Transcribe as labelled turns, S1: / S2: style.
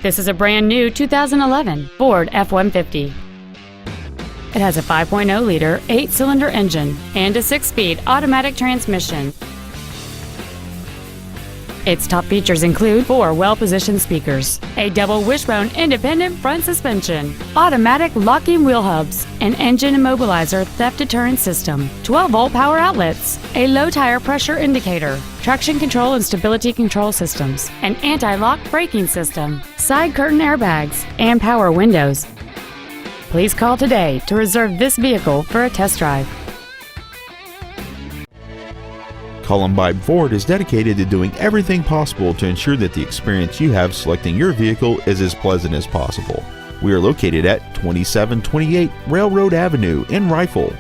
S1: This is a brand new 2011 Ford F-150. It has a 5.0-liter 8-cylinder engine and a 6-speed automatic transmission. Its top features include 4 well-positioned speakers, a double wishbone independent front suspension, automatic locking wheel hubs, an engine immobilizer theft deterrent system, 12-volt power outlets, a low tire pressure indicator, traction control and stability control systems, an anti-lock braking system, side curtain airbags, and power windows. Please call today to reserve this vehicle for a test drive.
S2: Columbine Ford is dedicated to doing everything possible to ensure that the experience you have selecting your vehicle is as pleasant as possible. We are located at 2728 Railroad Avenue in Rifle.